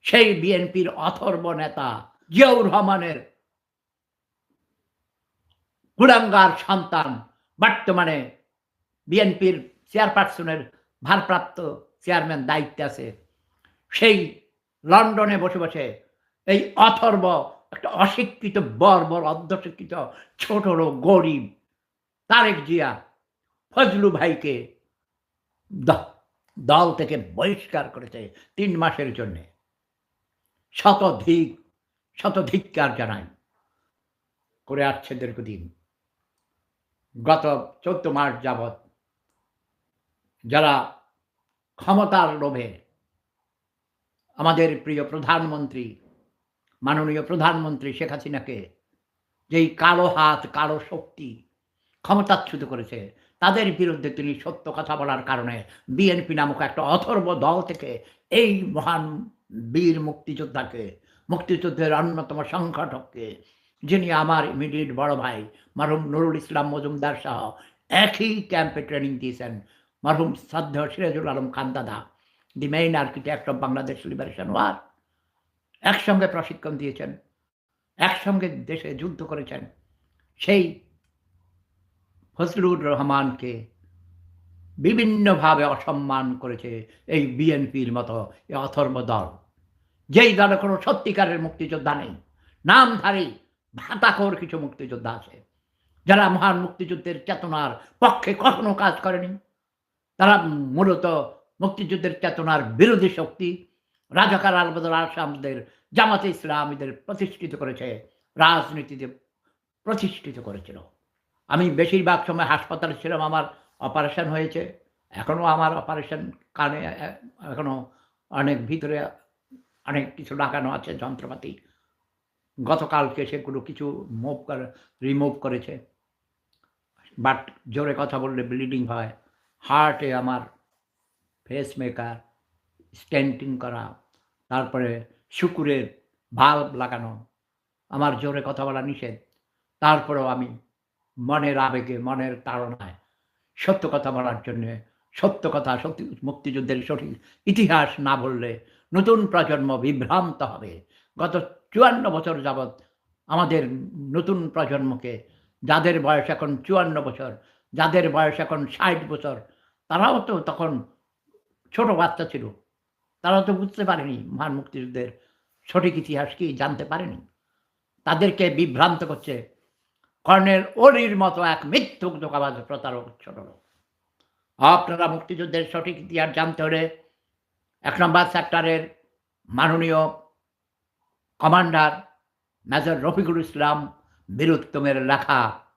সেই বিএনপির অথর্ব নেতা জিয়াউর রহমানের কুলাঙ্গার সন্তান বর্তমানে বিএনপির চেয়ারপারসনের ভারপ্রাপ্ত চেয়ারম্যান দায়িত্বে আছে। সেই লন্ডনে বসে, বসে এই অথর্ব একটা অশিক্ষিত বর্বর অর্ধশিক্ষিত ছোট লোক গরিব তারেক জিয়া ফজলু ভাইকে দ দল থেকে বহিষ্কার করেছে ৩ মাসের জন্যে। শতধিক শতধিক্কার জানাই। করে আসছে দীর্ঘদিন। গত ১৪ মাস যাবৎ যারা ক্ষমতার লোভে আমাদের প্রিয় প্রধানমন্ত্রী, মাননীয় প্রধানমন্ত্রী শেখ হাসিনাকে যেই কালো হাত, কালো শক্তি ক্ষমতাচ্যুত করেছে, তাদের বিরুদ্ধে তিনি সত্য কথা বলার কারণে বিএনপি নামক একটা অথর্ব দল থেকে এই মহান বীর মুক্তিযোদ্ধাকে, মুক্তিযুদ্ধের অন্যতম সংগঠককে, যিনি আমার ইমিডিয়েট বড় ভাই মরহুম নুরুল ইসলাম মজুমদার সহ একই ক্যাম্পে ট্রেনিং দিয়েছেন মরহুম শ্রদ্ধেয় সিরাজুল আলম খান দাদা, the main architect of Bangladesh liberation war. একসঙ্গে প্রশিক্ষণ দিয়েছেন, একসঙ্গে দেশে যুদ্ধ করেছেন। সেই ফজলুর রহমানকে বিভিন্নভাবে অসম্মান করেছে এই বিএনপির মতো এই অথর্ব দল। যেই দলে কোনো সত্যিকারের মুক্তিযোদ্ধা নেই, নামধারী ভাতাখোর কিছু মুক্তিযোদ্ধা আছে, যারা মহান মুক্তিযুদ্ধের চেতনার পক্ষে কখনো কাজ করেনি। তারা মূলত মুক্তিযুদ্ধের চেতনার বিরোধী শক্তি। রাজাকার আলবদর আসামদের, জামাতে ইসলামীদের প্রতিষ্ঠিত করেছে, রাজনীতিতে প্রতিষ্ঠিত করেছিল। আমি বেশিরভাগ সময় হাসপাতালে ছিলাম, আমার অপারেশন হয়েছে। এখনও আমার অপারেশন কানে এখনও অনেক ভিতরে অনেক কিছু লাগানো আছে যন্ত্রপাতি। গতকালকে সেগুলো কিছু রিমুভ করেছে। বাট জোরে কথা বললে ব্লিডিং হয়। হার্টে আমার পেসমেকার, স্টেন্টিং করা, তারপরে শুক্রের ভাল্ব লাগানো। আমার জোরে কথা বলা নিষেধ। তারপরেও আমি মনের আবেগে, মনের তাড়নায় সত্য কথা বলার জন্যে, সত্য কথা, সত্যি মুক্তিযুদ্ধের সঠিক ইতিহাস না বললে নতুন প্রজন্ম বিভ্রান্ত হবে। গত ৫৪ বছর যাবৎ আমাদের নতুন প্রজন্মকে, যাদের বয়স এখন ৫৪ বছর, যাদের বয়স এখন ৬০ বছর, তারাও তো তখন ছোট বাচ্চা ছিল। তারা তো বুঝতে পারেনি মহান মুক্তিযুদ্ধের সঠিক ইতিহাস কি, জানতে পারেনি। তাদেরকে বিভ্রান্ত করছে কর্নেল ওলির মতো এক মিথ্যুক ধোঁকাবাজ প্রতারক ছোট লোক। আপনারা মুক্তিযুদ্ধের সঠিক ইতিহাস জানতে হলে ১ নম্বর সেক্টরের মাননীয় কমান্ডার মেজর রফিকুল ইসলাম বীরুত্তমের লেখা